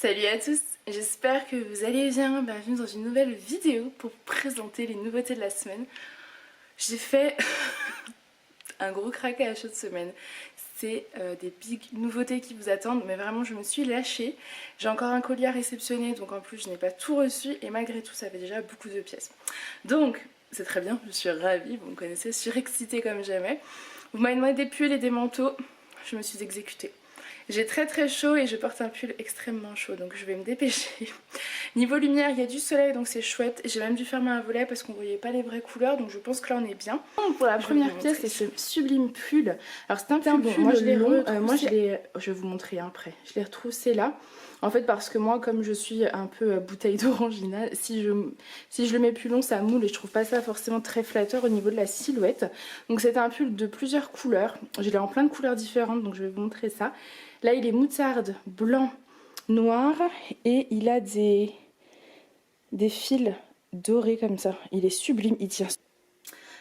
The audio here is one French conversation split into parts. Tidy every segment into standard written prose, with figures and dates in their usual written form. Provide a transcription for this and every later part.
Salut à tous, j'espère que vous allez bien. Bienvenue dans une nouvelle vidéo pour vous présenter les nouveautés de la semaine. J'ai fait un gros craquage cette semaine. C'est des big nouveautés qui vous attendent, mais vraiment je me suis lâchée. J'ai encore un colis à réceptionner, donc en plus je n'ai pas tout reçu et malgré tout ça fait déjà beaucoup de pièces. Donc c'est très bien, je suis ravie, vous me connaissez, surexcitée comme jamais. Vous m'avez demandé des pulls et des manteaux, je me suis exécutée. J'ai très chaud et je porte un pull extrêmement chaud, donc je vais me dépêcher. Niveau lumière, il y a du soleil, donc c'est chouette. J'ai même dû fermer un volet parce qu'on voyait pas les vraies couleurs, donc je pense que là on est bien. Pour la première pièce, c'est ce sublime pull. Alors c'est un pull, bon, moi je l'ai je vais vous montrer après. Je l'ai retroussé là. En fait parce que moi comme je suis un peu bouteille d'oranginal, si je le mets plus long ça moule et je trouve pas ça forcément très flatteur au niveau de la silhouette. Donc c'est un pull de plusieurs couleurs, je l'ai en plein de couleurs différentes donc je vais vous montrer ça. Là il est moutarde, blanc, noir et il a des fils dorés comme ça. Il est sublime, il tient.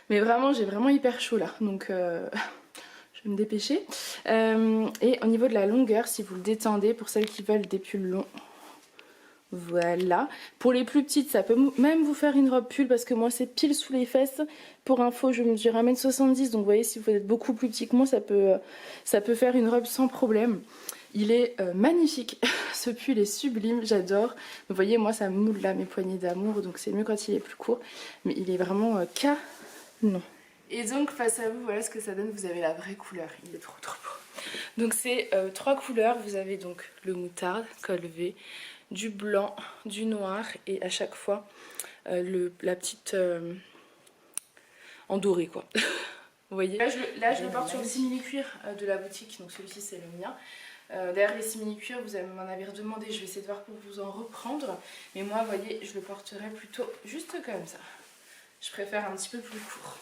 Mais vraiment j'ai vraiment hyper chaud là donc je vais me dépêcher. Et au niveau de la longueur, si vous le détendez, pour celles qui veulent des pulls longs, voilà. Pour les plus petites, ça peut même vous faire une robe pull parce que moi c'est pile sous les fesses. Pour info, je mesure 1m70, donc vous voyez, si vous êtes beaucoup plus petit que moi, ça peut faire une robe sans problème. Il est magnifique, ce pull est sublime, j'adore. Vous voyez, moi ça moule là mes poignées d'amour, donc c'est mieux quand il est plus court. Mais il est vraiment canon. Et donc face à vous, voilà ce que ça donne, vous avez la vraie couleur, il est trop beau. Donc c'est 3 couleurs, vous avez donc le moutarde, col V, du blanc, du noir et à chaque fois la petite en doré quoi. Vous voyez, là je le porte sur le simili-cuir de la boutique, donc celui-ci c'est le mien. D'ailleurs les simili-cuirs vous m'en avez redemandé, je vais essayer de voir pour vous en reprendre. Mais moi vous voyez je le porterai plutôt juste comme ça. Je préfère un petit peu plus court.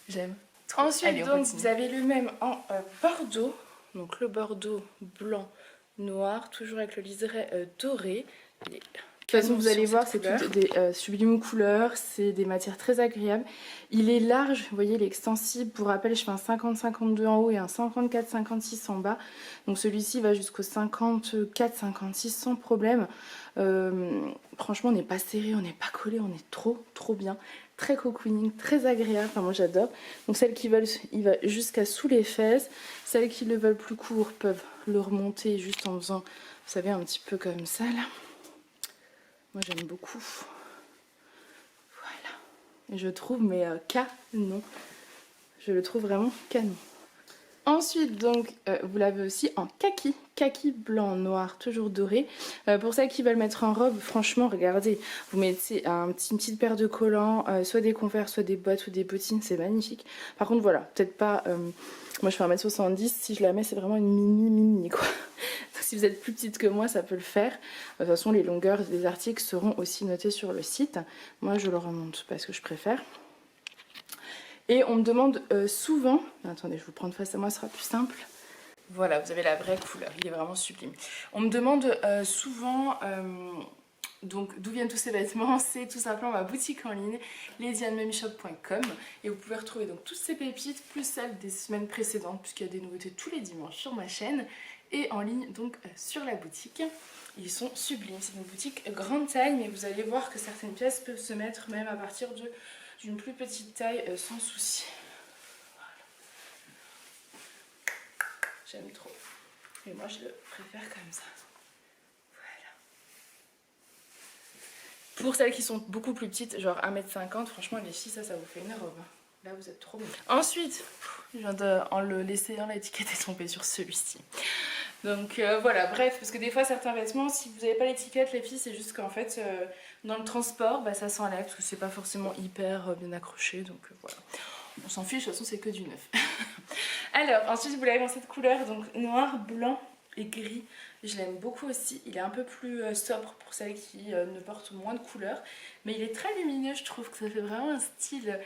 J'aime. Ensuite, allez, donc, vous avez le même en bordeaux. Donc le bordeaux blanc, noir, toujours avec le liseré doré. De toute façon, vous allez voir, c'est toutes des sublimes couleurs, c'est des matières très agréables. Il est large, vous voyez, il est extensible. Pour rappel, je fais un 50-52 en haut et un 54-56 en bas. Donc celui-ci va jusqu'au 54-56 sans problème. Franchement, on n'est pas serré, on n'est pas collé, on est trop bien. Très cocooning, très agréable, enfin moi j'adore. Donc celles qui veulent, il va jusqu'à sous les fesses. Celles qui le veulent plus court peuvent le remonter juste en faisant, vous savez, un petit peu comme ça là. Moi j'aime beaucoup. Voilà. Et je trouve mais canon. Je le trouve vraiment canon. Ensuite donc vous l'avez aussi en kaki blanc noir toujours doré. Pour celles qui veulent mettre en robe, franchement regardez, vous mettez une petite paire de collants, soit des converse, soit des bottes ou des bottines, c'est magnifique. Par contre voilà, peut-être pas, moi je fais 1m70, si je la mets c'est vraiment une mini quoi. Donc, si vous êtes plus petite que moi ça peut le faire. De toute façon les longueurs des articles seront aussi notées sur le site. Moi je le remonte parce que je préfère. Et on me demande souvent, attendez je vais vous prendre face à moi, ce sera plus simple. Voilà, vous avez la vraie couleur, il est vraiment sublime. On me demande souvent donc d'où viennent tous ces vêtements, c'est tout simplement ma boutique en ligne, ladyandmummyshop.com, et vous pouvez retrouver donc toutes ces pépites, plus celles des semaines précédentes, puisqu'il y a des nouveautés tous les dimanches sur ma chaîne, et en ligne donc sur la boutique. Ils sont sublimes, c'est une boutique grande taille, mais vous allez voir que certaines pièces peuvent se mettre même à partir d'une plus petite taille sans souci. Voilà. J'aime trop. Et moi je le préfère comme ça. Voilà. Pour celles qui sont beaucoup plus petites, genre 1m50, franchement les filles, ça vous fait une robe. Là vous êtes trop bien. Ensuite, je viens en le laisser dans l'étiquette est tombée sur celui-ci. Donc voilà, bref, parce que des fois certains vêtements, si vous n'avez pas l'étiquette, les filles, c'est juste qu'en fait, dans le transport, bah, ça s'enlève parce que c'est pas forcément hyper bien accroché, donc voilà. On s'en fiche, de toute façon, c'est que du neuf. Alors, ensuite, vous l'avez dans cette couleur, donc noir, blanc et gris. Je l'aime beaucoup aussi, il est un peu plus sobre pour celles qui ne portent moins de couleurs, mais il est très lumineux, je trouve que ça fait vraiment un style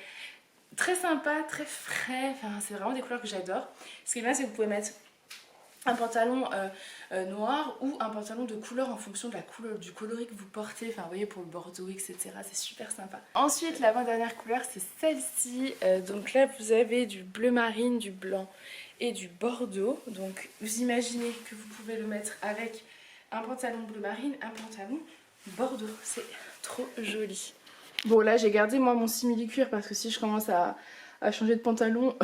très sympa, très frais, enfin, c'est vraiment des couleurs que j'adore. Ce qui est bien, c'est que vous pouvez mettre un pantalon noir ou un pantalon de couleur en fonction de la couleur, du coloris que vous portez, enfin vous voyez pour le bordeaux etc, c'est super sympa. Ensuite l'avant-dernière couleur c'est celle-ci, donc là vous avez du bleu marine, du blanc et du bordeaux, donc vous imaginez que vous pouvez le mettre avec un pantalon bleu marine, un pantalon bordeaux. C'est trop joli. Bon là j'ai gardé moi mon simili-cuir parce que si je commence à changer de pantalon,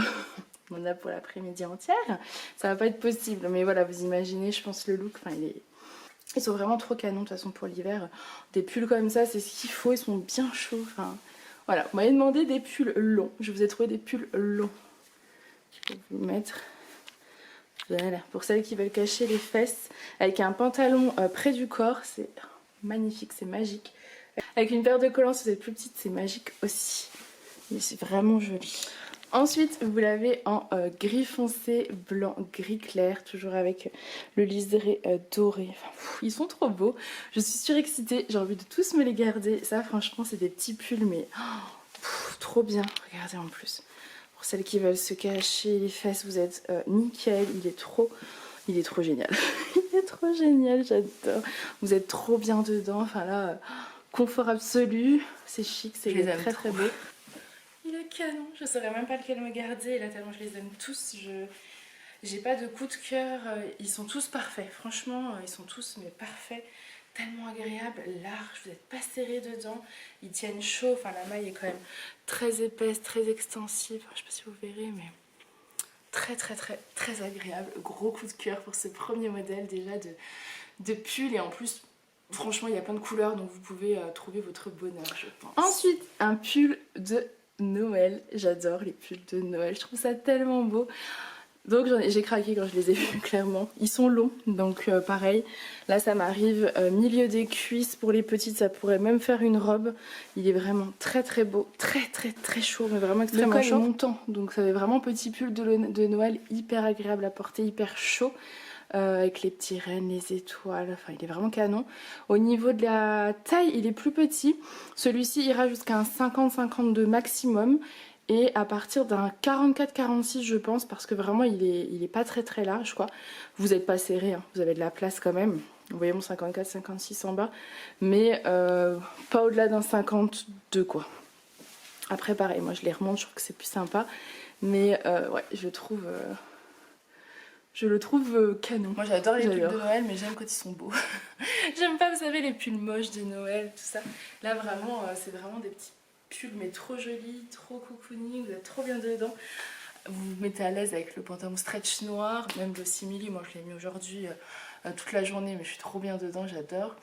on en a pour l'après-midi entière, ça va pas être possible. Mais voilà, vous imaginez, je pense le look, enfin ils sont vraiment trop canons de toute façon pour l'hiver. Des pulls comme ça, c'est ce qu'il faut, ils sont bien chauds. Enfin, voilà, vous m'avez demandé des pulls longs, je vous ai trouvé des pulls longs. Je vais vous mettre, voilà, pour celles qui veulent cacher les fesses, avec un pantalon près du corps, c'est magnifique, c'est magique. Avec une paire de collants si vous êtes plus petite, c'est magique aussi. Mais c'est vraiment joli. Ensuite, vous l'avez en gris foncé, blanc, gris clair, toujours avec le liseré doré. Enfin, ils sont trop beaux. Je suis surexcitée, j'ai envie de tous me les garder. Ça, franchement, c'est des petits pulls, mais trop bien. Regardez en plus. Pour celles qui veulent se cacher les fesses, vous êtes nickel. Il est trop génial. Il est trop génial, j'adore. Vous êtes trop bien dedans. Enfin là, confort absolu. C'est chic, c'est très très beau. Il est canon, je saurais même pas lequel me garder, là tellement je les aime tous, j'ai pas de coup de cœur, ils sont tous parfaits, franchement ils sont tous mais parfaits, tellement agréables, larges, vous n'êtes pas serrés dedans, ils tiennent chaud, enfin la maille est quand même très épaisse, très extensive, je sais pas si vous verrez mais très agréable, gros coup de cœur pour ce premier modèle déjà de pull et en plus franchement il y a plein de couleurs donc vous pouvez trouver votre bonheur je pense. Ensuite un pull de Noël, j'adore les pulls de Noël, je trouve ça tellement beau. Donc j'ai craqué quand je les ai vus clairement. Ils sont longs donc pareil. Là ça m'arrive milieu des cuisses pour les petites, ça pourrait même faire une robe. Il est vraiment très beau, très chaud, mais vraiment extrêmement chaud. Montant, donc ça fait vraiment petit pull de Noël, hyper agréable à porter, hyper chaud. Avec les petits rennes, les étoiles, enfin il est vraiment canon. Au niveau de la taille, il est plus petit. Celui-ci ira jusqu'à un 50-52 maximum. Et à partir d'un 44-46 je pense, parce que vraiment il est pas très large quoi. Vous n'êtes pas serré, hein, vous avez de la place quand même. Vous voyez mon 54-56 en bas. Mais pas au-delà d'un 52 quoi. Après pareil, moi je les remonte, je trouve que c'est plus sympa. Mais ouais, je le trouve canon. Moi j'adore les pulls de Noël mais j'aime quand ils sont beaux. J'aime pas, vous savez, les pulls moches de Noël, tout ça. Là vraiment, c'est vraiment des petits pulls mais trop jolis, trop cocooning, vous êtes trop bien dedans. Vous vous mettez à l'aise avec le pantalon stretch noir, même le simili, moi je l'ai mis aujourd'hui toute la journée mais je suis trop bien dedans, j'adore.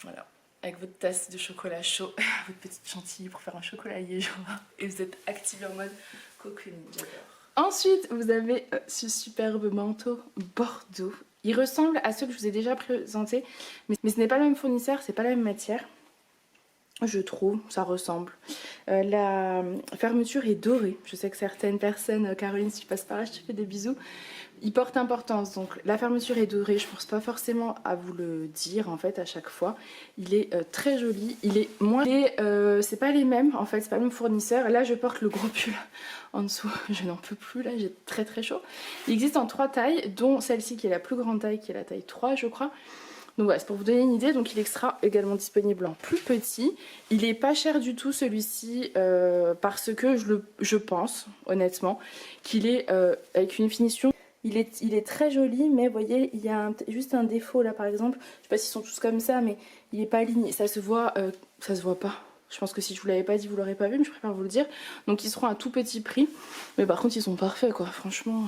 Voilà, avec votre tasse de chocolat chaud, votre petite chantilly pour faire un chocolat liégeois et vous êtes activé en mode cocooning, j'adore. Ensuite, vous avez ce superbe manteau bordeaux. Il ressemble à ceux que je vous ai déjà présentés, mais ce n'est pas le même fournisseur, c'est pas la même matière. Je trouve, ça ressemble. La fermeture est dorée. Je sais que certaines personnes, Caroline, si tu passes par là, je te fais des bisous. Il porte importance, donc la fermeture est dorée, je pense pas forcément à vous le dire en fait à chaque fois. Il est très joli, il est moins... c'est pas les mêmes en fait, c'est pas le même fournisseur. Là je porte le gros pull en dessous, je n'en peux plus là, j'ai très chaud. Il existe en 3 tailles, dont celle-ci qui est la plus grande taille, qui est la taille 3 je crois. Donc voilà, c'est pour vous donner une idée, donc il sera également disponible en plus petit. Il est pas cher du tout celui-ci, parce que je pense honnêtement qu'il est avec une finition... Il est très joli, mais vous voyez, il y a juste un défaut là par exemple. Je sais pas s'ils sont tous comme ça, mais il n'est pas aligné. Ça se voit pas. Je pense que si je vous l'avais pas dit, vous l'aurez pas vu, mais je préfère vous le dire. Donc ils seront à tout petit prix. Mais par contre, ils sont parfaits quoi. Franchement,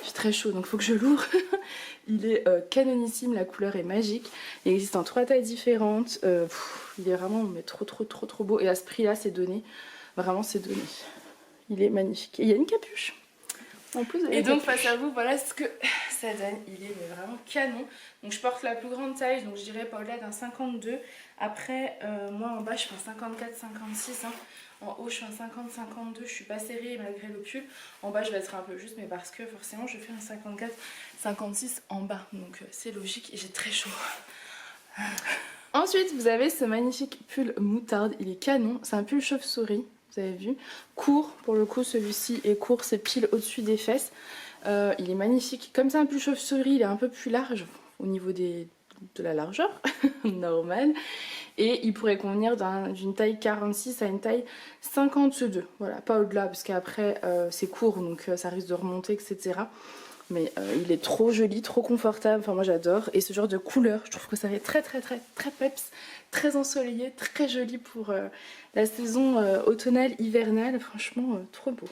j'ai très chaud, donc il faut que je l'ouvre. Il est canonissime, la couleur est magique. Il existe en 3 tailles différentes. Il est vraiment mais trop beau. Et à ce prix-là, c'est donné. Vraiment, c'est donné. Il est magnifique. Et il y a une capuche. En plus, et donc face à vous, voilà ce que ça donne. Il est mais vraiment canon. Donc je porte la plus grande taille, donc je dirais pas au-delà d'un 52. Après, moi en bas je fais un 54-56. Hein. En haut je fais un 50-52. Je suis pas serrée malgré le pull. En bas je vais être un peu juste, mais parce que forcément je fais un 54-56 en bas. Donc c'est logique et j'ai très chaud. Ensuite, vous avez ce magnifique pull moutarde. Il est canon. C'est un pull chauve-souris. Vous avez vu, court pour le coup, celui-ci est court, c'est pile au-dessus des fesses. Il est magnifique, comme c'est un pull chauve-souris, il est un peu plus large au niveau de la largeur, normal. Et il pourrait convenir d'une taille 46 à une taille 52, voilà, pas au-delà, parce qu'après c'est court, donc ça risque de remonter, etc. Mais il est trop joli, trop confortable, enfin moi j'adore. Et ce genre de couleur, je trouve que ça fait très peps, très ensoleillé, très joli pour la saison automnale, hivernale, franchement trop beau.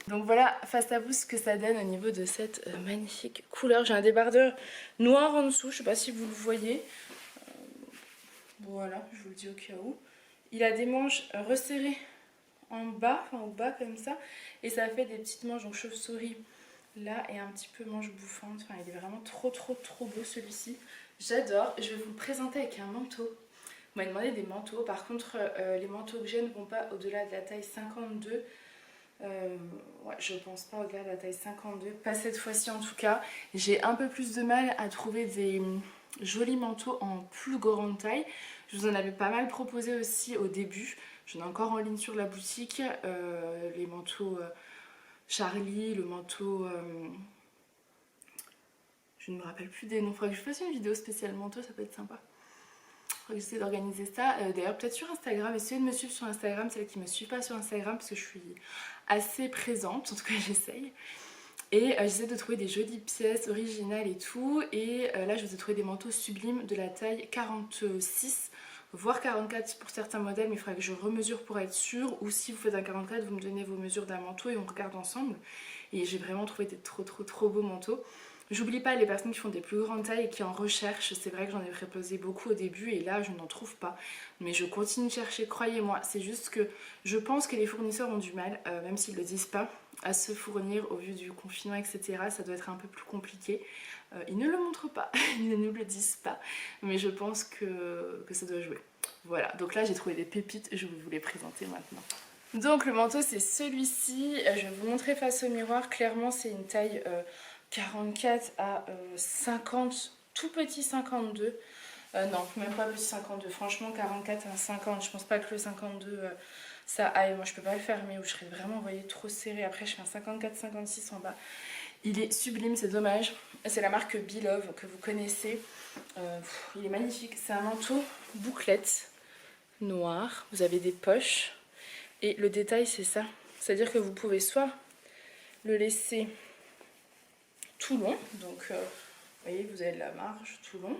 Donc voilà face à vous ce que ça donne au niveau de cette magnifique couleur. J'ai un débardeur noir en dessous, je sais pas si vous le voyez. Voilà, je vous le dis au cas où. Il a des manches resserrées en bas, enfin au bas comme ça. Et ça fait des petites manches, donc chauve-souris là et un petit peu manche bouffante. Enfin il est vraiment trop beau celui-ci. J'adore. Je vais vous le présenter avec un manteau. Vous m'avez demandé des manteaux. Par contre les manteaux que j'ai ne vont pas au-delà de la taille 52. Ouais, je pense pas au-delà de la taille 52, pas cette fois-ci en tout cas. J'ai un peu plus de mal à trouver des jolis manteaux en plus grande taille. Je vous en avais pas mal proposé aussi au début. J'en ai encore en ligne sur la boutique. Les manteaux Charlie, le manteau... je ne me rappelle plus des noms. Il faudrait que je fasse une vidéo spéciale manteau, ça peut être sympa. Il faudrait que j'essaie d'organiser ça. D'ailleurs, peut-être sur Instagram. Essayez de me suivre sur Instagram, celles qui ne me suivent pas sur Instagram, parce que je suis assez présente, en tout cas j'essaye. Et j'essaie de trouver des jolies pièces originales et tout. Et là, je vous ai trouvé des manteaux sublimes de la taille 46, voire 44 pour certains modèles, mais il faudrait que je remesure pour être sûre. Ou si vous faites un 44, vous me donnez vos mesures d'un manteau et on regarde ensemble. Et j'ai vraiment trouvé des trop beaux manteaux. J'oublie pas les personnes qui font des plus grandes tailles et qui en recherchent. C'est vrai que j'en ai proposé beaucoup au début et là je n'en trouve pas. Mais je continue de chercher, croyez-moi. C'est juste que je pense que les fournisseurs ont du mal, même s'ils ne le disent pas, à se fournir au vu du confinement, etc. Ça doit être un peu plus compliqué. Ils ne le montrent pas, ils ne nous le disent pas. Mais je pense que ça doit jouer. Voilà, donc là j'ai trouvé des pépites, je vais vous les présenter maintenant. Donc le manteau c'est celui-ci. Je vais vous montrer face au miroir. Clairement c'est une taille... 44 à 50, tout petit 52. Non, même pas petit 52. Franchement, 44 à 50. Je pense pas que le 52 ça aille. Moi, je peux pas le fermer ou je serais vraiment, vous voyez, trop serré. Après, je fais un 54-56 en bas. Il est sublime, c'est dommage. C'est la marque Belove que vous connaissez. Il est magnifique. C'est un manteau bouclette noir. Vous avez des poches. Et le détail, c'est ça. C'est-à-dire que vous pouvez soit le laisser tout long, donc vous voyez vous avez de la marge tout long,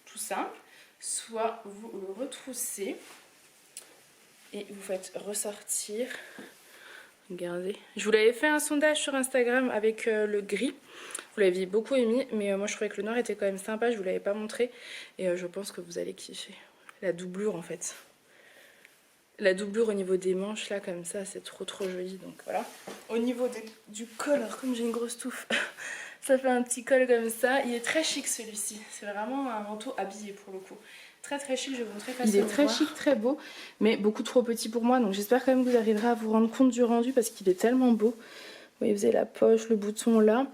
tout simple, soit vous le retroussez et vous faites ressortir. Regardez, je vous l'avais fait un sondage sur Instagram avec le gris, vous l'aviez beaucoup aimé, mais moi je trouvais que le noir était quand même sympa, je vous l'avais pas montré et je pense que vous allez kiffer la doublure en fait. La doublure au niveau des manches là comme ça c'est trop joli, donc voilà. Au niveau du col, alors comme j'ai une grosse touffe ça fait un petit col comme ça. Il est très chic celui-ci. C'est vraiment un manteau habillé pour le coup. Très chic, je vais vous montrer face au miroir. Il est très chic, très beau, mais beaucoup trop petit pour moi. Donc j'espère quand même que vous arriverez à vous rendre compte du rendu parce qu'il est tellement beau. Vous voyez, vous avez la poche, le bouton là.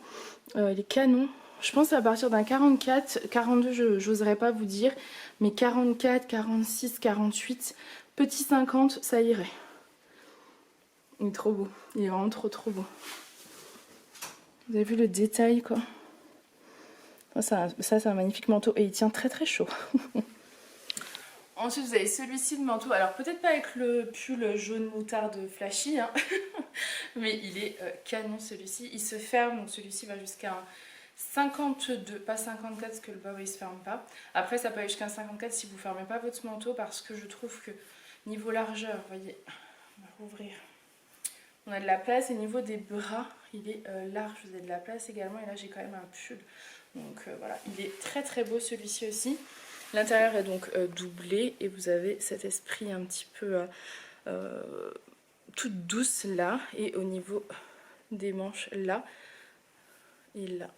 Il est canon. Je pense à partir d'un 44, 42 je n'oserais pas vous dire. Mais 44, 46, 48, petit 50, ça irait. Il est trop beau. Il est vraiment trop beau. Vous avez vu le détail quoi. Ça c'est un magnifique manteau et il tient très chaud. Ensuite vous avez celui-ci de manteau. Alors peut-être pas avec le pull jaune moutarde flashy hein. Mais il est canon celui-ci. Il se ferme donc celui-ci va jusqu'à un 52, pas 54 parce que le bas il se ferme pas. Après ça peut aller jusqu'à un 54 si vous fermez pas votre manteau parce que je trouve que niveau largeur, vous voyez, on va rouvrir. On a de la place et au niveau des bras, il est large, vous avez de la place également et là j'ai quand même un pull. Donc voilà, il est très beau celui-ci aussi. L'intérieur est donc doublé et vous avez cet esprit un petit peu toute douce là et au niveau des manches là et là.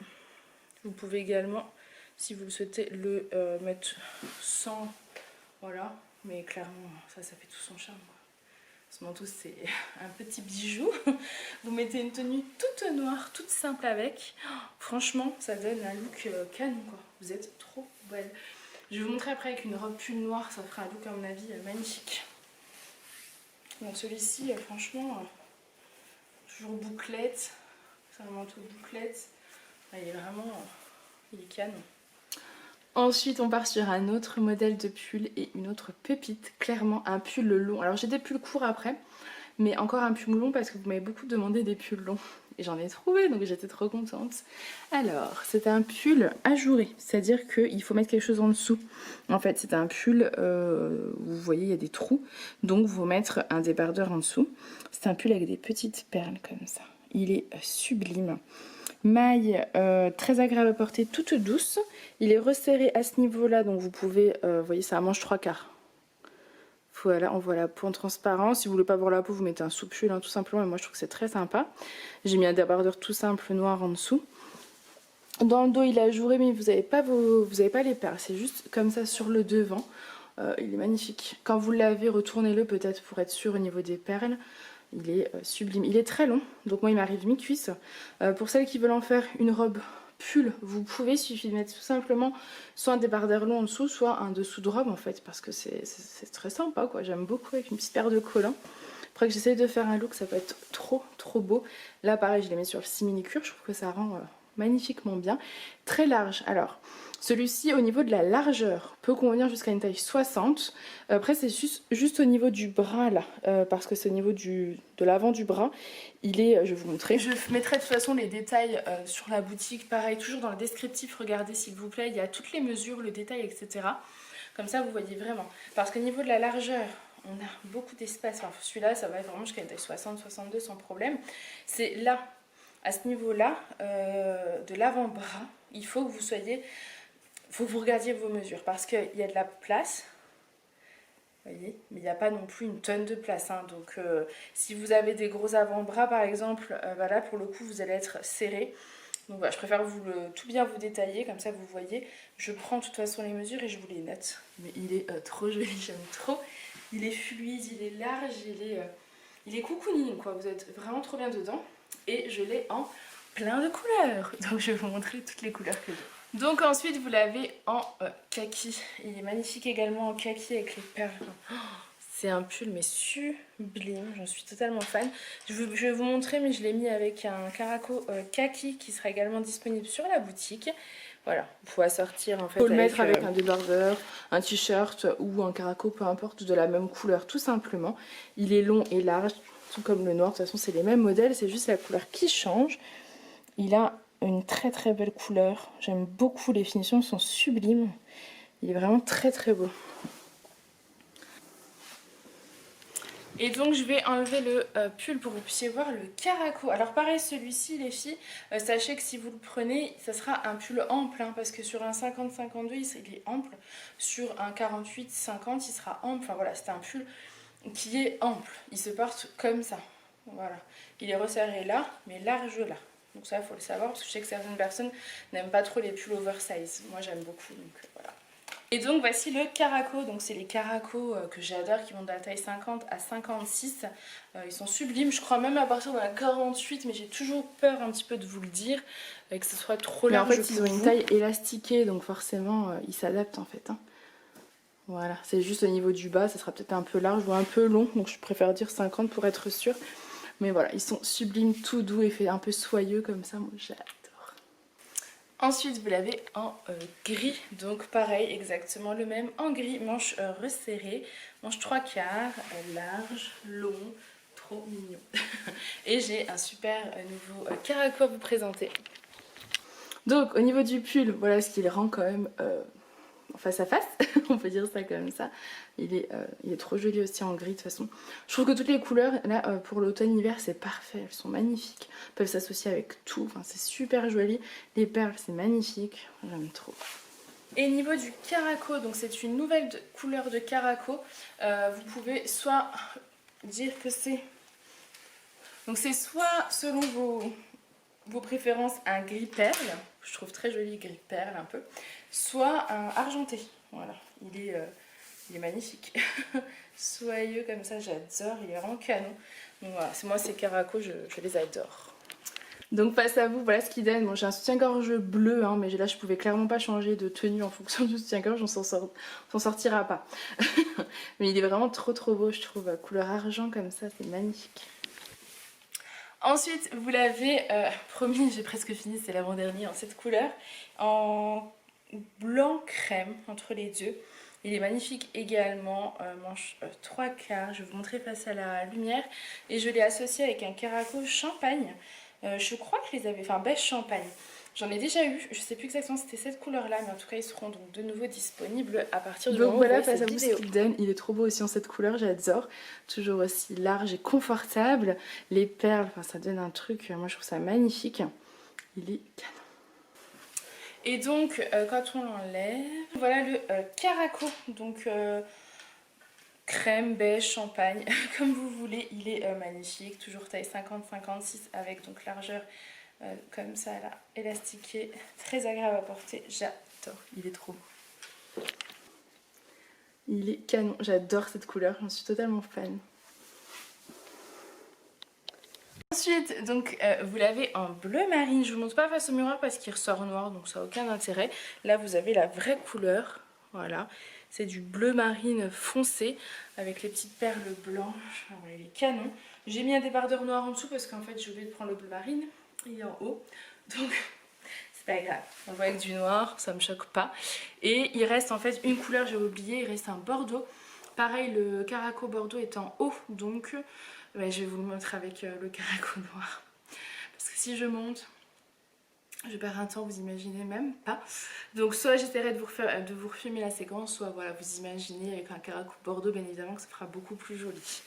Vous pouvez également, si vous le souhaitez, le mettre sans, voilà, mais clairement ça fait tout son charme. Ce manteau c'est un petit bijou. Vous mettez une tenue toute noire, toute simple avec. Franchement ça donne un look canon quoi. Vous êtes trop belle. Je vais vous montrer après avec une robe pull noire. Ça fera un look à mon avis magnifique. Donc celui-ci franchement toujours bouclette. C'est un manteau bouclette. Il est vraiment il est canon. Ensuite on part sur un autre modèle de pull et une autre pépite, clairement un pull long. Alors j'ai des pulls courts après, mais encore un pull long parce que vous m'avez beaucoup demandé des pulls longs. et j'en ai trouvé, donc j'étais trop contente. Alors, c'est un pull ajouré, c'est-à-dire qu'il faut mettre quelque chose en dessous. En fait, c'est un pull, vous voyez, il y a des trous, donc vous mettre un débardeur en dessous. C'est un pull avec des petites perles comme ça. Il est sublime. Maille très agréable à porter, toute douce. Il est resserré à ce niveau-là, donc vous pouvez, vous voyez, ça manche 3/4. Voilà, on voit la peau en transparent. Si vous voulez pas voir la peau, vous mettez un sous-pull, hein, tout simplement. Et moi, je trouve que c'est très sympa. J'ai mis un débardeur tout simple noir en dessous. Dans le dos, il est ajouré, mais vous n'avez pas, les perles. C'est juste comme ça sur le devant. Il est magnifique. Quand vous l'avez, retournez-le peut-être pour être sûr au niveau des perles. Il est sublime. Il est très long, donc moi, il m'arrive mi-cuisse. Pour celles qui veulent en faire une robe pull, vous pouvez, il suffit de mettre tout simplement soit un débardeur long en dessous, soit un dessous de robe en fait, parce que c'est très sympa quoi. J'aime beaucoup avec une petite paire de collants. Après que j'essaye de faire un look, ça peut être trop beau. Là pareil, je les mets sur le simili-cuir, je trouve que ça rend magnifiquement bien. Très large. Alors, celui-ci au niveau de la largeur peut convenir jusqu'à une taille 60. Après c'est juste au niveau du bras là, parce que c'est au niveau de l'avant du bras. Il est, je vais vous montrer. Je mettrai de toute façon les détails sur la boutique. Pareil, toujours dans le descriptif, regardez s'il vous plaît. Il y a toutes les mesures, le détail, etc. Comme ça vous voyez vraiment. Parce qu'au niveau de la largeur, on a beaucoup d'espace. Enfin, celui-là, ça va vraiment jusqu'à une taille 60-62 sans problème. C'est là, à ce niveau-là, de l'avant-bras, il faut que vous soyez... faut que vous regardiez vos mesures parce qu'il y a de la place, vous voyez, mais il n'y a pas non plus une tonne de place. Hein, donc, si vous avez des gros avant-bras, par exemple, là, pour le coup, vous allez être serré. Donc, voilà, je préfère tout bien vous détailler, comme ça, vous voyez. Je prends de toute façon les mesures et je vous les note. Mais il est trop joli, j'aime trop. Il est fluide, il est large, il est cocooning, quoi. Vous êtes vraiment trop bien dedans. Et je l'ai en plein de couleurs. Donc, je vais vous montrer toutes les couleurs que j'ai. Donc ensuite vous l'avez en kaki, il est magnifique également en kaki avec les perles. Oh, c'est un pull mais sublime, j'en suis totalement fan. Je vais vous montrer mais je l'ai mis avec un caraco kaki qui sera également disponible sur la boutique. Voilà, il faut assortir en fait. Il faut le mettre avec un débardeur, un t-shirt ou un caraco, peu importe, de la même couleur tout simplement. Il est long et large, tout comme le noir, de toute façon c'est les mêmes modèles, c'est juste la couleur qui change. Il a une très belle couleur, j'aime beaucoup, les finitions sont sublimes, il est vraiment très beau. Et donc je vais enlever le pull pour que vous puissiez voir le caraco. Alors pareil, celui-ci les filles, sachez que si vous le prenez, ça sera un pull ample, hein, parce que sur un 50-52 il est ample, sur un 48-50 il sera ample, enfin voilà, c'est un pull qui est ample, il se porte comme ça, voilà. Il est resserré là, mais large là. Donc ça, il faut le savoir, parce que je sais que certaines personnes n'aiment pas trop les pulls oversize. Moi, j'aime beaucoup, donc voilà. Et donc, voici le caraco. Donc, c'est les caracos que j'adore, qui vont de la taille 50 à 56. Ils sont sublimes. Je crois même à partir de la 48, mais j'ai toujours peur un petit peu de vous le dire, que ce soit trop large. Mais en fait, ils ont une taille élastiquée, donc forcément, ils s'adaptent en fait. Hein. Voilà, c'est juste au niveau du bas, ça sera peut-être un peu large ou un peu long, donc je préfère dire 50 pour être sûre. Mais voilà, ils sont sublimes, tout doux et fait un peu soyeux comme ça, moi j'adore. Ensuite, vous l'avez en gris, donc pareil, exactement le même, en gris, manche resserrée, manche 3/4, large, long, trop mignon. Et j'ai un super nouveau caraco à vous présenter. Donc au niveau du pull, voilà ce qu'il rend quand même face à face, on peut dire ça comme ça. Il est trop joli aussi en gris de toute façon. Je trouve que toutes les couleurs là pour l'automne-hiver c'est parfait, elles sont magnifiques. Elles peuvent s'associer avec tout, enfin, c'est super joli. Les perles c'est magnifique, j'aime trop. Et niveau du caraco, donc c'est une nouvelle couleur de caraco. Vous pouvez soit dire que c'est... Donc c'est soit selon vos préférences un gris perle, je trouve très joli gris perle un peu, soit un argenté, voilà, il est magnifique, soyeux comme ça, j'adore, il est vraiment canon. Donc voilà, moi ces caracos, je les adore. Donc face à vous, voilà ce qu'il donne. Bon, j'ai un soutien-gorge bleu, hein, mais là je pouvais clairement pas changer de tenue en fonction du soutien-gorge, on s'en sortira pas. Mais il est vraiment trop beau, je trouve, couleur argent comme ça, c'est magnifique. Ensuite, vous l'avez promis, j'ai presque fini, c'est l'avant-dernier en cette couleur, en blanc crème entre les deux. Il est magnifique également, manche 3/4, je vais vous montrer face à la lumière. Et je l'ai associé avec un caraco champagne. Je crois que je les avais, enfin beige champagne. J'en ai déjà eu, je sais plus exactement si c'était cette couleur là, mais en tout cas ils seront donc de nouveau disponibles à partir du moment où voilà, vous voyez face à cette vous ce vidéo. qu'il donne, il est trop beau aussi en cette couleur, j'adore. Toujours aussi large et confortable. Les perles, enfin ça donne un truc, moi je trouve ça magnifique. Il est canon. Et donc quand on l'enlève, voilà le Caraco, donc crème, beige, champagne, comme vous voulez, il est magnifique, toujours taille 50-56 avec donc largeur comme ça là, élastiqué, très agréable à porter, j'adore, il est trop beau. Il est canon, j'adore cette couleur, j'en suis totalement fan. Ensuite, donc vous l'avez en bleu marine, je vous montre pas face au miroir parce qu'il ressort noir, donc ça n'a aucun intérêt. Là vous avez la vraie couleur, voilà, c'est du bleu marine foncé avec les petites perles blanches, alors, il est canon. J'ai mis un débardeur noir en dessous parce qu'en fait j'ai oublié de prendre le bleu marine, il est en haut, donc c'est pas grave, on le voit avec du noir, ça me choque pas. Et il reste en fait une couleur, j'ai oublié, il reste un bordeaux. Pareil, le Caraco bordeaux est en haut, donc je vais vous le montrer avec le Caraco noir. Parce que si je monte, je perds un temps, vous imaginez même pas. Donc soit j'essaierai de vous refilmer la séquence, soit voilà, vous imaginez avec un Caraco bordeaux, bien évidemment que ça fera beaucoup plus joli.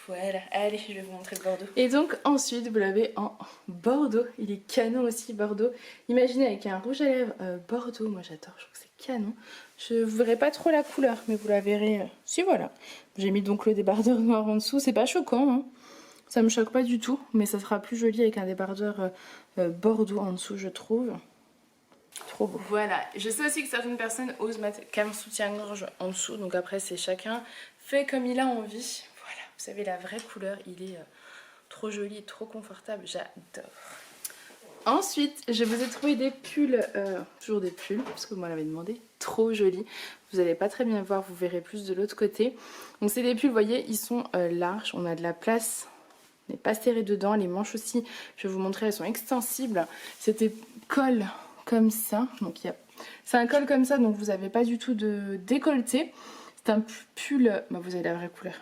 Voilà, allez, je vais vous montrer le bordeaux. Et donc ensuite vous l'avez en bordeaux, il est canon aussi bordeaux. Imaginez avec un rouge à lèvres bordeaux, moi j'adore, je trouve que c'est canon. Je ne verrai pas trop la couleur, mais vous la verrez. Si voilà, j'ai mis donc le débardeur noir en dessous, c'est pas choquant, hein. Ça me choque pas du tout, mais ça sera plus joli avec un débardeur bordeaux en dessous, je trouve. Trop beau. Voilà, je sais aussi que certaines personnes osent mettre qu'un soutien-gorge en dessous, donc après c'est chacun fait comme il a envie. Voilà, vous savez la vraie couleur, il est trop joli, trop confortable, j'adore. Ensuite, je vous ai trouvé des pulls, toujours des pulls, parce que moi l'avais demandé, trop jolis. Vous n'allez pas très bien voir, vous verrez plus de l'autre côté. Donc c'est des pulls, vous voyez, ils sont larges, on a de la place, on n'est pas serré dedans. Les manches aussi, je vais vous montrer, elles sont extensibles. C'était col comme ça, donc c'est un col comme ça, donc vous n'avez pas du tout de décolleté. C'est un pull, vous avez la vraie couleur.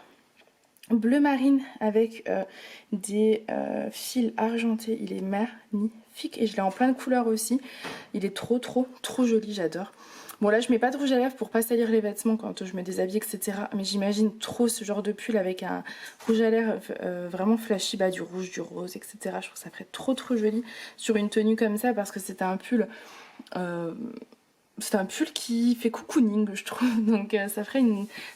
Bleu marine avec des fils argentés, il est magnifique et je l'ai en plein de couleurs aussi. Il est trop joli, j'adore. Bon là je mets pas de rouge à lèvres pour pas salir les vêtements quand je me déshabille etc. Mais j'imagine trop ce genre de pull avec un rouge à lèvres vraiment flashy, du rouge, du rose etc. Je trouve que ça ferait trop joli sur une tenue comme ça parce que c'est un pull... c'est un pull qui fait cocooning, je trouve, donc ça ferait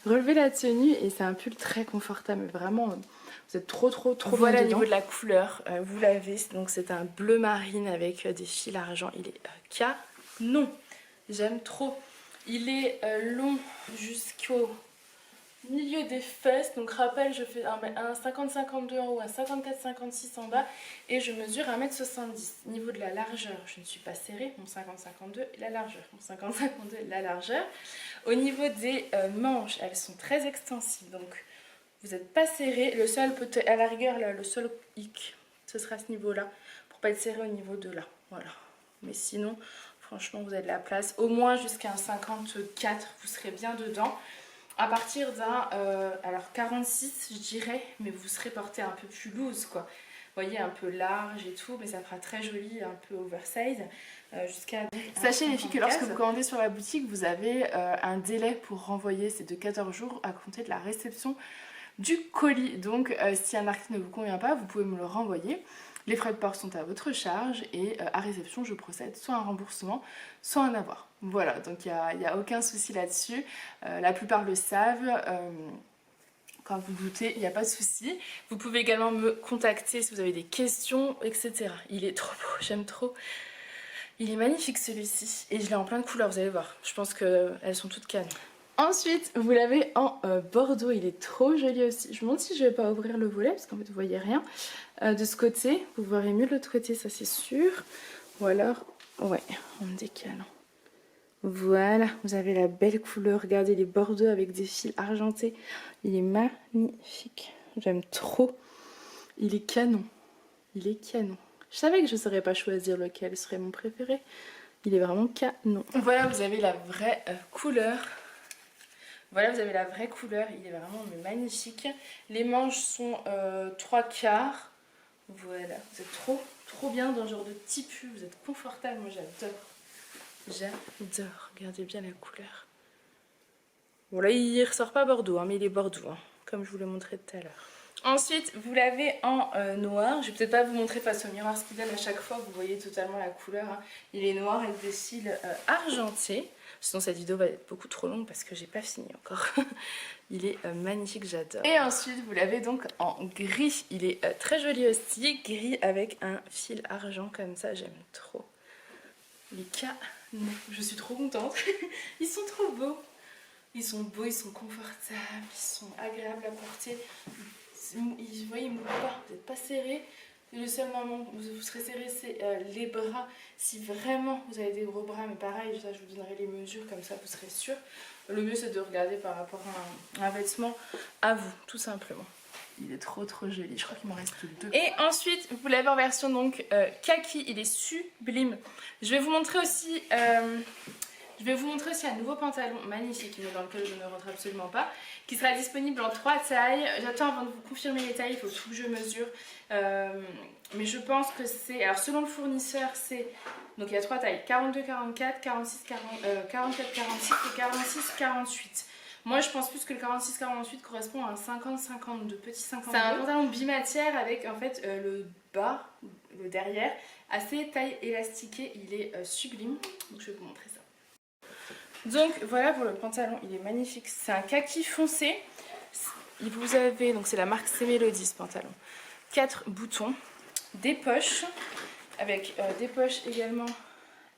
relever la tenue et c'est un pull très confortable, vraiment, vous êtes trop voilà bien au dedans. niveau de la couleur, vous l'avez, donc c'est un bleu marine avec des fils argent, il est canon, j'aime trop. Il est long jusqu'au milieu des fesses, donc rappel, je fais un 50-52 en haut, un 54-56 en bas et je mesure 1m70. Niveau de la largeur, je ne suis pas serrée, mon 50-52 la largeur, mon 50-52 la largeur. Au niveau des manches, elles sont très extensives, donc vous n'êtes pas serré. Le seul, peut-être à la rigueur, là, le seul hic, ce sera à ce niveau-là, pour pas être serré au niveau de là, voilà. Mais sinon, franchement, vous avez de la place, au moins jusqu'à un 54, vous serez bien dedans. À partir d'un, alors 46 je dirais, mais vous serez porté un peu plus loose quoi. Vous voyez, un peu large et tout, mais ça fera très joli, un peu oversize, jusqu'à... Sachez les filles que lorsque vous commandez sur la boutique, vous avez un délai pour renvoyer, c'est de 14 jours à compter de la réception du colis. Donc si un article ne vous convient pas, vous pouvez me le renvoyer. Les frais de port sont à votre charge et à réception, je procède soit un remboursement, soit un avoir. Voilà, donc il n'y a aucun souci là-dessus. La plupart le savent. Quand vous doutez, il n'y a pas de souci. Vous pouvez également me contacter si vous avez des questions, etc. Il est trop beau, j'aime trop. Il est magnifique celui-ci. Et je l'ai en plein de couleurs, vous allez voir. Je pense qu'elles sont toutes cannes. Ensuite, vous l'avez en bordeaux, il est trop joli aussi. Je me demande si je vais pas ouvrir le volet, parce qu'en fait vous voyez rien. De ce côté, vous verrez mieux de l'autre côté, ça c'est sûr. Ou alors, ouais, on me décale. Voilà, vous avez la belle couleur, regardez les bordeaux avec des fils argentés. Il est magnifique, j'aime trop. Il est canon, il est canon. Je savais que je ne saurais pas choisir lequel serait mon préféré. Il est vraiment canon. Voilà, vous avez la vraie couleur. Voilà, vous avez la vraie couleur, il est vraiment magnifique. Les manches sont 3/4. Voilà, vous êtes trop bien dans ce genre de petit pull, vous êtes confortable, moi j'adore. J'adore, regardez bien la couleur. Bon là il ressort pas bordeaux, hein, mais il est bordeaux, hein, comme je vous l'ai montré tout à l'heure. Ensuite vous l'avez en noir, je vais peut-être pas vous montrer face au miroir ce qu'il donne à chaque fois, vous voyez totalement la couleur, hein. Il est noir avec des cils argentés, sinon cette vidéo va être beaucoup trop longue parce que j'ai pas fini encore. Il est magnifique, j'adore. Et ensuite vous l'avez donc en gris, il est très joli aussi, gris avec un fil argent comme ça, j'aime trop. Les canons, je suis trop contente, ils sont trop beaux. Ils sont beaux, ils sont confortables, ils sont agréables à porter. Vous voyez, ils ne moulent pas, vous n'êtes pas serré. Le seul moment où vous serez serré, c'est les bras. Si vraiment vous avez des gros bras, mais pareil, ça, je vous donnerai les mesures, comme ça vous serez sûr. Le mieux, c'est de regarder par rapport à un vêtement à vous, tout simplement. Il est trop joli, je crois qu'il m'en reste deux. Et ensuite, vous l'avez en version donc kaki, il est sublime. Je vais vous montrer aussi... un nouveau pantalon magnifique, mais dans lequel je ne rentre absolument pas, qui sera disponible en 3 tailles. J'attends avant de vous confirmer les tailles, il faut tout que je mesure. Mais je pense que c'est... Alors selon le fournisseur, c'est... Donc il y a 3 tailles, 42-44, 46-46 et 46-48. Moi je pense plus que le 46-48 correspond à un 50-52, petit 52. C'est un pantalon bimatière avec en fait le bas, le derrière, assez taille élastiquée, il est sublime. Donc je vais vous montrer ça. Donc voilà pour le pantalon, il est magnifique, c'est un kaki foncé. Vous avez, donc c'est la marque C'est Mélodie ce pantalon, 4 boutons, des poches, avec des poches également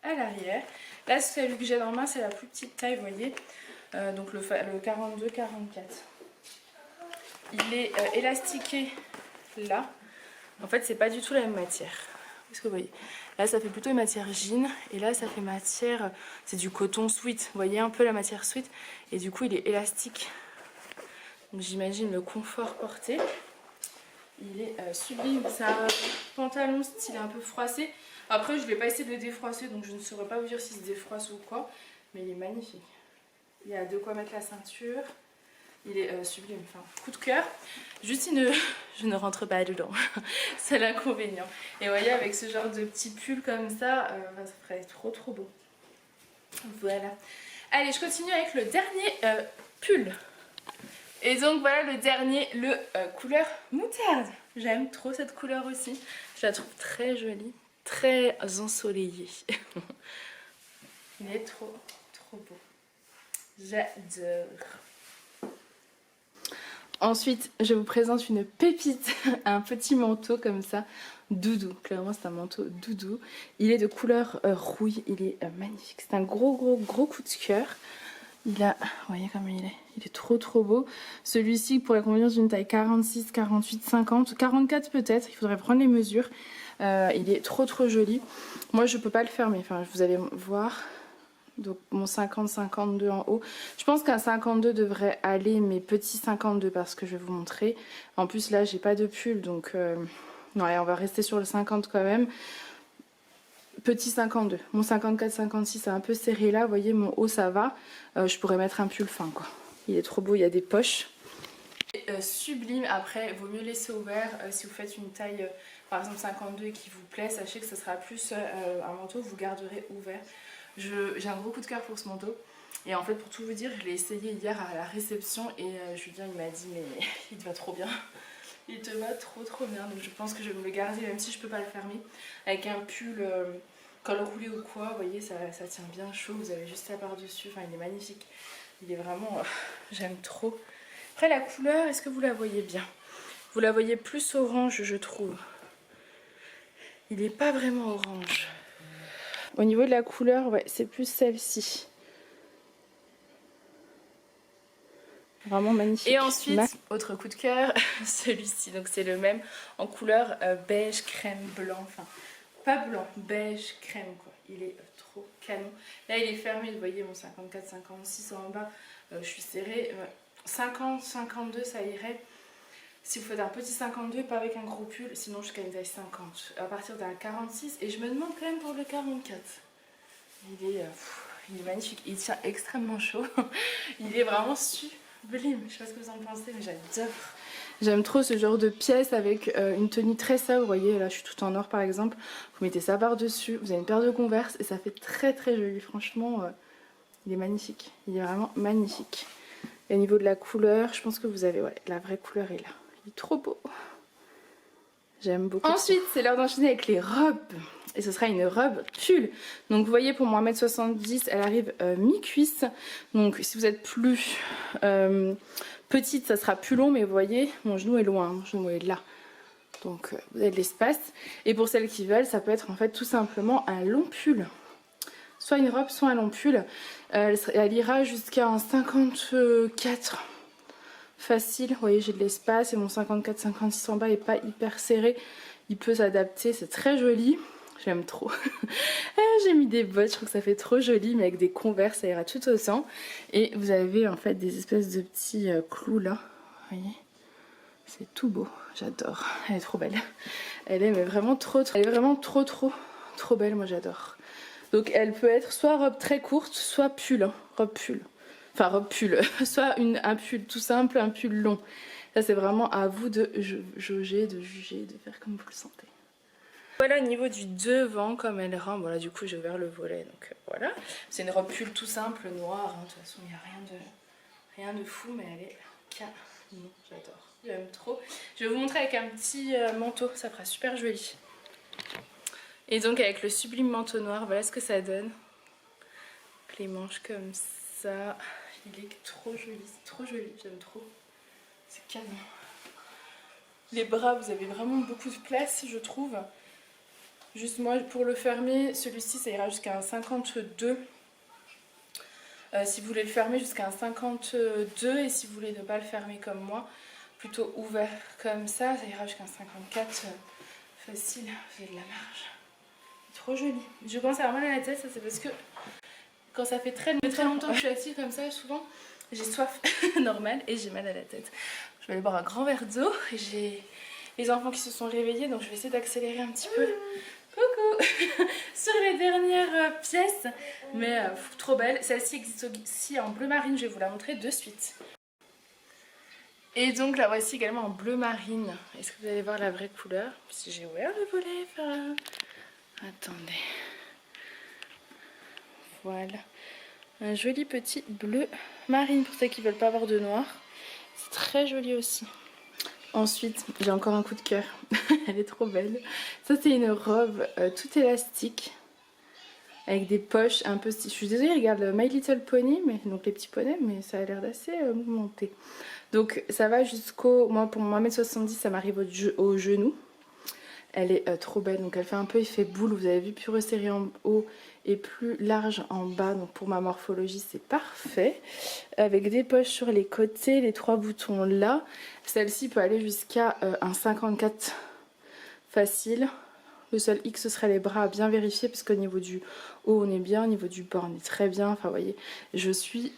à l'arrière. Là celui que j'ai dans la main c'est la plus petite taille, vous voyez, donc le 42-44. Il est élastiqué là, en fait c'est pas du tout la même matière. Est-ce que vous voyez? Là ça fait plutôt une matière jean et là ça fait matière, c'est du coton sweat, vous voyez un peu la matière sweat, et du coup il est élastique, donc j'imagine le confort porté. Il est sublime, c'est un pantalon style un peu froissé. Après je ne vais pas essayer de le défroisser, donc je ne saurais pas vous dire si se défroisse ou quoi, mais il est magnifique. Il y a de quoi mettre la ceinture. Il est sublime, enfin coup de cœur. Juste je ne rentre pas dedans, c'est l'inconvénient. Et vous voyez avec ce genre de petit pull comme ça, ça ferait trop beau. Voilà. Allez, je continue avec le dernier pull. Et donc voilà le dernier, le couleur moutarde. J'aime trop cette couleur aussi. Je la trouve très jolie, très ensoleillée. Il est trop beau. J'adore. Ensuite, je vous présente une pépite, un petit manteau comme ça, doudou. Clairement, c'est un manteau doudou. Il est de couleur rouille, il est magnifique. C'est un gros coup de cœur. Il a, vous voyez comme il est trop beau. Celui-ci pourrait convenir d'une taille 46, 48, 50, 44 peut-être. Il faudrait prendre les mesures. Il est trop joli. Moi, je peux pas le fermer. Enfin, vous allez voir. Donc mon 50-52 en haut. Je pense qu'un 52 devrait aller, mais petit 52 parce que je vais vous montrer. En plus là j'ai pas de pull, donc ouais, on va rester sur le 50 quand même. Petit 52. Mon 54-56 est un peu serré là, vous voyez mon haut ça va. Je pourrais mettre un pull fin quoi. Il est trop beau, il y a des poches. Sublime, après vaut mieux laisser ouvert si vous faites une taille par exemple 52 et qui vous plaît, sachez que ce sera plus un manteau que vous garderez ouvert. J'ai un gros coup de cœur pour ce manteau et en fait pour tout vous dire je l'ai essayé hier à la réception et Julien il m'a dit mais il te va trop bien, il te va trop bien, donc je pense que je vais me le garder même si je peux pas le fermer avec un pull col roulé ou quoi, vous voyez ça tient bien chaud, vous avez juste ça par dessus, enfin il est magnifique, il est vraiment, j'aime trop. Après la couleur, est-ce que vous la voyez bien? Vous la voyez plus orange je trouve, il n'est pas vraiment orange. Au niveau de la couleur, ouais, c'est plus celle-ci. Vraiment magnifique. Et ensuite, autre coup de cœur, celui-ci. Donc c'est le même en couleur beige, crème, blanc. Enfin, pas blanc, beige, crème quoi. Il est trop canon. Là il est fermé, vous voyez mon 54-56 en bas. Je suis serrée. 50-52 ça irait. Si vous faites un petit 52, pas avec un gros pull, sinon jusqu'à une taille 50. À partir d'un 46, et je me demande quand même pour le 44. Il est magnifique, il tient extrêmement chaud. Il est vraiment sublime. Je sais pas ce que vous en pensez, mais j'adore. J'aime trop ce genre de pièce avec une tenue très sobre. Vous voyez, là je suis tout en or par exemple. Vous mettez ça par-dessus, vous avez une paire de Converse et ça fait très très joli. Franchement, il est magnifique. Il est vraiment magnifique. Et au niveau de la couleur, je pense que vous avez, ouais, la vraie couleur est là. Il est trop beau. J'aime beaucoup. Ensuite, c'est l'heure d'enchaîner avec les robes. Et ce sera une robe pull. Donc vous voyez, pour moi 1m70, elle arrive mi-cuisse. Donc si vous êtes plus petite, ça sera plus long. Mais vous voyez, mon genou est loin, mon genou est là. Donc vous avez de l'espace. Et pour celles qui veulent, ça peut être en fait tout simplement un long pull. Soit une robe, soit un long pull. Elle ira jusqu'à un 54 facile. Vous voyez, j'ai de l'espace et mon 54-56 en bas est pas hyper serré. Il peut s'adapter, c'est très joli. J'aime trop. J'ai mis des bottes, je trouve que ça fait trop joli, mais avec des Converse, ça ira tout autant. Et vous avez en fait des espèces de petits clous là. Vous voyez, c'est tout beau. J'adore. Elle est trop belle. Elle est mais vraiment trop. Elle est vraiment trop belle. Moi, j'adore. Donc, elle peut être soit robe très courte, soit pull. Hein. Robe pull. Enfin, robe pull. Soit un pull tout simple, un pull long. Ça, c'est vraiment à vous de jauger, de juger, de faire comme vous le sentez. Voilà au niveau du devant, comme elle rend. Voilà, du coup, j'ai ouvert le volet. Donc, voilà. C'est une robe pull tout simple, noire. Hein. De toute façon, il n'y a rien de fou, mais elle est canon. J'adore. J'aime trop. Je vais vous montrer avec un petit manteau. Ça fera super joli. Et donc, avec le sublime manteau noir, voilà ce que ça donne. Les manches comme ça. Il est trop joli. C'est trop joli. J'aime trop. C'est canon. Les bras, vous avez vraiment beaucoup de place, je trouve. Juste moi, pour le fermer, celui-ci, ça ira jusqu'à un 52. Si vous voulez le fermer jusqu'à un 52, et si vous voulez ne pas le fermer comme moi, plutôt ouvert comme ça ira jusqu'à un 54 facile. Vous avez de la marge. C'est trop joli. Je commence à avoir mal à la tête, ça c'est parce que quand ça fait très longtemps que je suis assise comme ça, souvent j'ai soif normale et j'ai mal à la tête. Je vais aller boire un grand verre d'eau et j'ai les enfants qui se sont réveillés, donc je vais essayer d'accélérer un petit peu. Coucou sur les dernières pièces, mais trop belle. Celle-ci existe aussi en bleu marine, je vais vous la montrer de suite. Et donc la voici également en bleu marine. Est-ce que vous allez voir la vraie couleur? Si j'ai ouvert le volet, attendez. Voilà. Un joli petit bleu marine pour ceux qui ne veulent pas avoir de noir. C'est très joli aussi. Ensuite, j'ai encore un coup de cœur. Elle est trop belle. Ça, c'est une robe toute élastique. Avec des poches un peu... Je suis désolée, regarde le My Little Pony, mais donc les petits poneys, mais ça a l'air d'assez mouvementé. Donc ça va jusqu'au... Moi, pour mon 1m70, ça m'arrive au genou. Elle est trop belle, donc elle fait un peu effet boule, vous avez vu, plus resserrée en haut et plus large en bas. Donc pour ma morphologie, c'est parfait. Avec des poches sur les côtés, les 3 boutons là. Celle-ci peut aller jusqu'à un 54 facile. Le seul X, ce serait les bras à bien vérifier, parce qu'au niveau du haut, on est bien, au niveau du bas, on est très bien. Enfin, vous voyez, je suis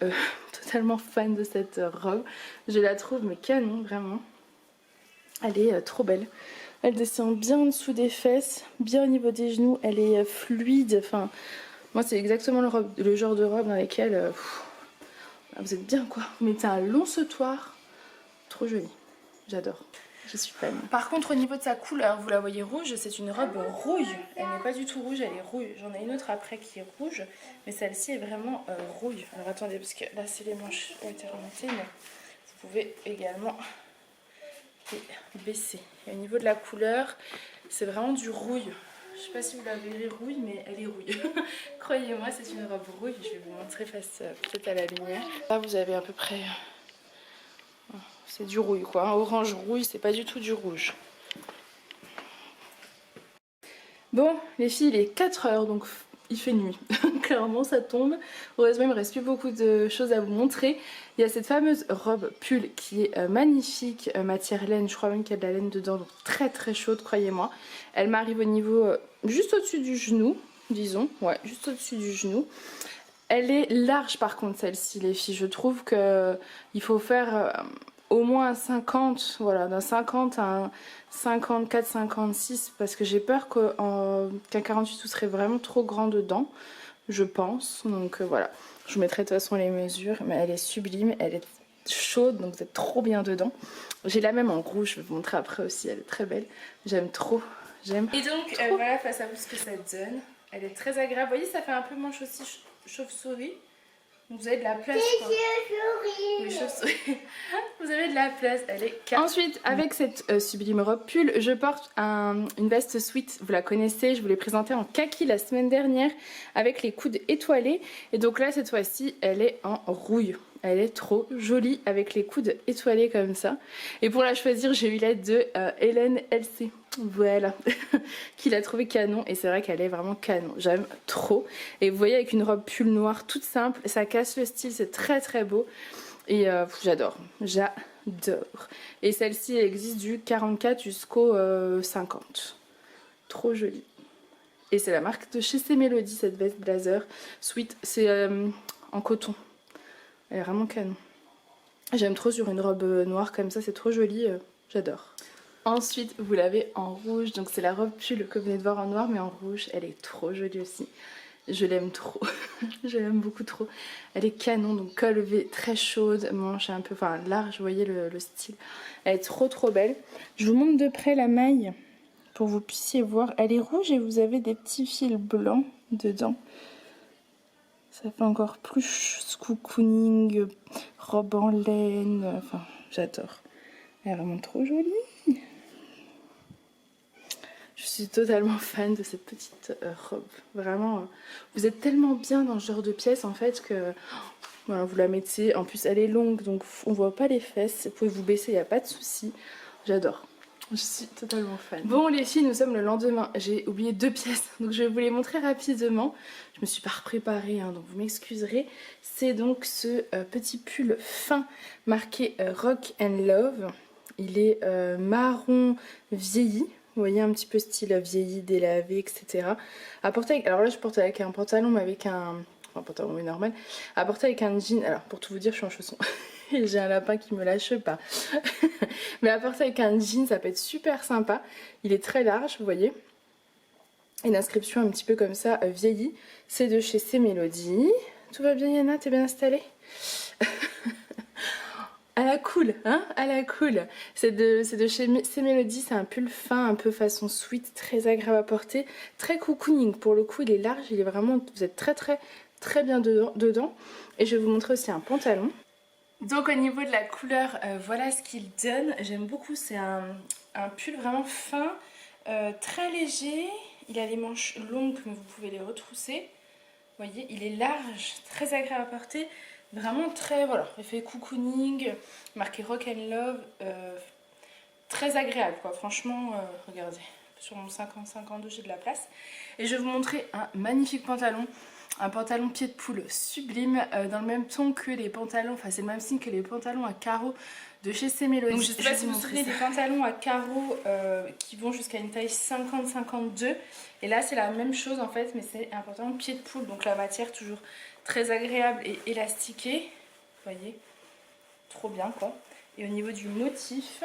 totalement fan de cette robe. Je la trouve, mais canon, vraiment. Elle est trop belle. Elle descend bien en dessous des fesses, bien au niveau des genoux. Elle est fluide. Enfin, moi, c'est exactement le genre de robe dans lesquelles vous êtes bien, quoi. Vous mettez un long sautoir. Trop joli. J'adore. Je suis fan. Par contre, au niveau de sa couleur, vous la voyez rouge, c'est une robe rouille. Elle n'est pas du tout rouge, elle est rouille. J'en ai une autre après qui est rouge, mais celle-ci est vraiment rouille. Alors attendez, parce que là, c'est les manches qui ont été remontées, mais vous pouvez également les baisser. Et au niveau de la couleur, c'est vraiment du rouille. Je sais pas si vous la verrez rouille, mais elle est rouille. Croyez-moi, c'est une robe rouille. Je vais vous montrer face peut-être à la lumière. Là, vous avez à peu près... C'est du rouille quoi, hein. Orange rouille, c'est pas du tout du rouge. Bon, les filles, il est 4 h, donc il fait nuit. Clairement, ça tombe. Heureusement, il me reste plus beaucoup de choses à vous montrer. Il y a cette fameuse robe pull qui est magnifique, matière laine. Je crois même qu'il y a de la laine dedans, donc très très chaude, croyez-moi. Elle m'arrive au niveau juste au-dessus du genou, disons. Ouais, juste au-dessus du genou. Elle est large par contre, celle-ci, les filles. Je trouve qu'il faut faire... au moins un 50, voilà, d'un 50 à un 54, 56, parce que j'ai peur qu'un 48 vous serait vraiment trop grand dedans, je pense. Donc voilà, je vous mettrai de toute façon les mesures, mais elle est sublime, elle est chaude, donc vous êtes trop bien dedans. J'ai la même en rouge, je vais vous montrer après aussi, elle est très belle. J'aime trop, j'aime. Et donc voilà face à vous ce que ça donne. Elle est très agréable. Vous voyez, ça fait un peu manche aussi chauve-souris. Donc vous avez de la place. Oui, chauve-souris. Vous avez de la place, elle est calme. Ensuite, avec cette sublime robe pull, je porte une veste sweat. Vous la connaissez, je vous l'ai présentée en kaki la semaine dernière avec les coudes étoilés. Et donc là, cette fois-ci, elle est en rouille. Elle est trop jolie avec les coudes étoilés comme ça. Et pour la choisir, j'ai eu l'aide de Hélène LC. Voilà, qui l'a trouvé canon. Et c'est vrai qu'elle est vraiment canon. J'aime trop. Et vous voyez, avec une robe pull noire toute simple, ça casse le style, c'est très très beau. Et j'adore, j'adore. Et celle-ci, elle existe du 44 jusqu'au 50. Trop jolie. Et c'est la marque de chez C Melody, cette veste blazer. Sweet, c'est en coton. Elle est vraiment canon. J'aime trop sur une robe noire comme ça, c'est trop joli, j'adore. Ensuite, vous l'avez en rouge, donc c'est la robe pull que vous venez de voir en noir, mais en rouge, elle est trop jolie aussi. Je l'aime trop, je l'aime beaucoup trop. Elle est canon, donc col V très chaude, manche un peu large, vous voyez le style. Elle est trop trop belle. Je vous montre de près la maille pour que vous puissiez voir. Elle est rouge et vous avez des petits fils blancs dedans. Ça fait encore plus cocooning, robe en laine, enfin j'adore. Elle est vraiment trop jolie. Je suis totalement fan de cette petite robe. Vraiment, vous êtes tellement bien dans ce genre de pièce en fait que voilà, vous la mettez. En plus, elle est longue donc on voit pas les fesses. Vous pouvez vous baisser, il n'y a pas de souci. J'adore. Je suis totalement fan. Bon les filles, nous sommes le lendemain. J'ai oublié 2 pièces, donc je vais vous les montrer rapidement. Je me suis pas préparée, hein, donc vous m'excuserez. C'est donc ce petit pull fin marqué Rock and Love. Il est marron vieilli. Vous voyez un petit peu style vieilli, délavé, etc. À porter avec, alors là je porte avec un pantalon, mais avec un... Enfin pantalon mais normal. À porter avec un jean, alors pour tout vous dire je suis en chaussons. Et j'ai un lapin qui me lâche pas. Mais à porter avec un jean ça peut être super sympa. Il est très large, vous voyez. Une inscription un petit peu comme ça, vieilli. C'est de chez C Melody. Tout va bien Yana, t'es bien installée? À la cool, hein? À la cool. C'est de chez C Melody, c'est un pull fin, un peu façon sweat, très agréable à porter, très cocooning. Pour le coup, il est large, il est vraiment, vous êtes très bien dedans. Et je vais vous montrer aussi un pantalon. Donc au niveau de la couleur, voilà ce qu'il donne. J'aime beaucoup, c'est un pull vraiment fin, très léger. Il a les manches longues, mais vous pouvez les retrousser. Vous voyez, il est large, très agréable à porter. Vraiment très, voilà, effet cocooning, marqué Rock and Love, très agréable quoi, franchement, regardez, sur mon 50-52 j'ai de la place. Et je vais vous montrer un magnifique pantalon, un pantalon pied de poule sublime, dans le même ton que les pantalons, enfin c'est le même signe que les pantalons à carreaux de chez C Melody. Donc je sais pas si vous vous souvenez des pantalons à carreaux qui vont jusqu'à une taille 50-52. Et là c'est la même chose en fait, mais c'est un pantalon pied de poule, donc la matière toujours très agréable et élastiquée. Vous voyez, trop bien quoi. Et au niveau du motif,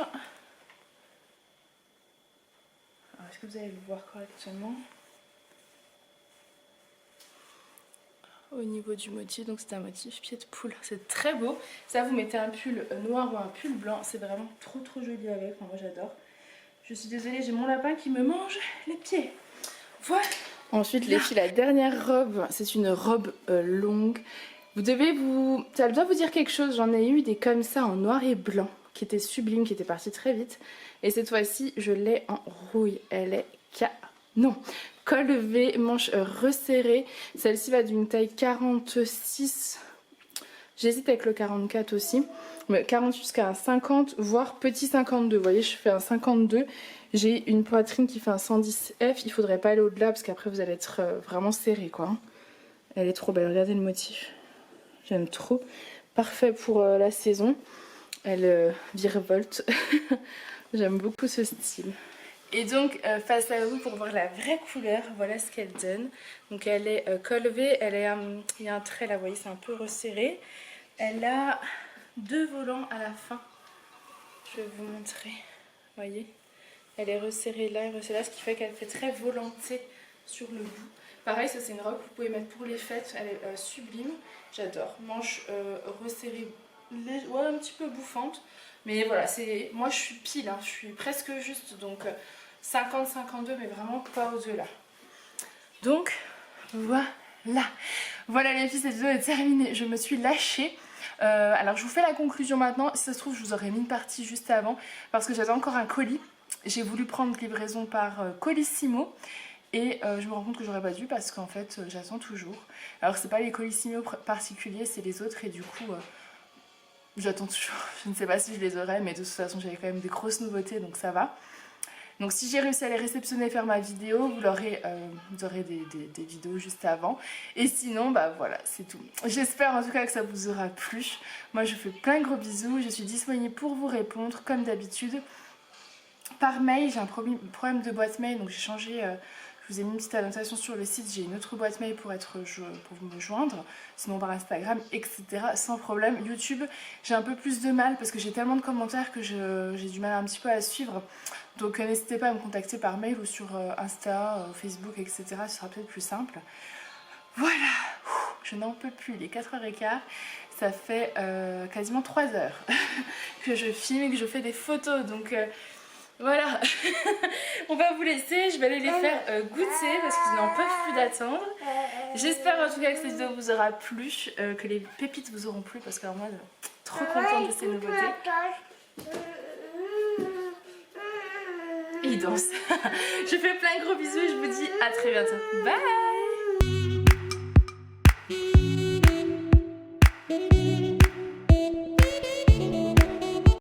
est-ce que vous allez le voir correctement? Au niveau du motif, donc c'est un motif pied de poule, c'est très beau. Ça, vous mettez un pull noir ou un pull blanc, c'est vraiment trop joli avec. Enfin, moi j'adore. Je suis désolée, j'ai mon lapin qui me mange les pieds. Voilà. Ensuite les filles, la dernière robe, c'est une robe longue. Ça doit vous dire quelque chose, j'en ai eu des comme ça en noir et blanc, qui étaient sublimes, qui étaient partis très vite. Et cette fois-ci, je l'ai en rouille, elle est canon. Col V, manche resserrée. Celle-ci va d'une taille 46. J'hésite avec le 44 aussi. Mais 40 jusqu'à un 50, voire petit 52. Vous voyez, je fais un 52. J'ai une poitrine qui fait un 110F. Il faudrait pas aller au-delà parce qu'après vous allez être vraiment serré quoi. Elle est trop belle. Regardez le motif. J'aime trop. Parfait pour la saison. Elle virevolte. J'aime beaucoup ce style. Et donc face à vous pour voir la vraie couleur, voilà ce qu'elle donne. Donc elle est col V, il y a un trait là, vous voyez c'est un peu resserré. Elle a 2 volants à la fin. Je vais vous montrer, vous voyez. Elle est resserrée là et resserrée là, ce qui fait qu'elle fait très volantée sur le bout. Pareil, ça c'est une robe que vous pouvez mettre pour les fêtes, elle est sublime, j'adore. Manche resserrée ouais, un petit peu bouffante. Mais voilà, moi je suis pile, hein, je suis presque juste. Donc 50-52, mais vraiment pas au-delà. Donc voilà. Voilà les filles, cette vidéo est terminée. Je me suis lâchée. Alors je vous fais la conclusion maintenant. Si ça se trouve, je vous aurais mis une partie juste avant parce que j'avais encore un colis. J'ai voulu prendre livraison par Colissimo. Et je me rends compte que j'aurais pas dû parce qu'en fait j'attends toujours. Alors c'est pas les Colissimo particuliers, c'est les autres et du coup j'attends toujours. Je ne sais pas si je les aurai mais de toute façon j'avais quand même des grosses nouveautés donc ça va. Donc si j'ai réussi à les réceptionner et faire ma vidéo, vous aurez des vidéos juste avant. Et sinon bah voilà c'est tout. J'espère en tout cas que ça vous aura plu. Moi je vous fais plein de gros bisous, je suis disponible pour vous répondre comme d'habitude. Par mail, j'ai un problème de boîte mail donc j'ai changé... je vous ai mis une petite annotation sur le site, j'ai une autre boîte mail pour me joindre, sinon par Instagram, etc. sans problème. YouTube, j'ai un peu plus de mal parce que j'ai tellement de commentaires que j'ai du mal un petit peu à suivre. Donc n'hésitez pas à me contacter par mail ou sur Insta, Facebook, etc. Ce sera peut-être plus simple. Voilà, je n'en peux plus, il est 4h15. Ça fait quasiment 3 heures que je filme et que je fais des photos. Donc... voilà, on va vous laisser, je vais aller les faire goûter parce qu'ils n'en peuvent plus d'attendre. J'espère en tout cas que cette vidéo vous aura plu, que les pépites vous auront plu parce que moi, trop contente de ces nouveautés. Et il danse. Je fais plein de gros bisous et je vous dis à très bientôt. Bye!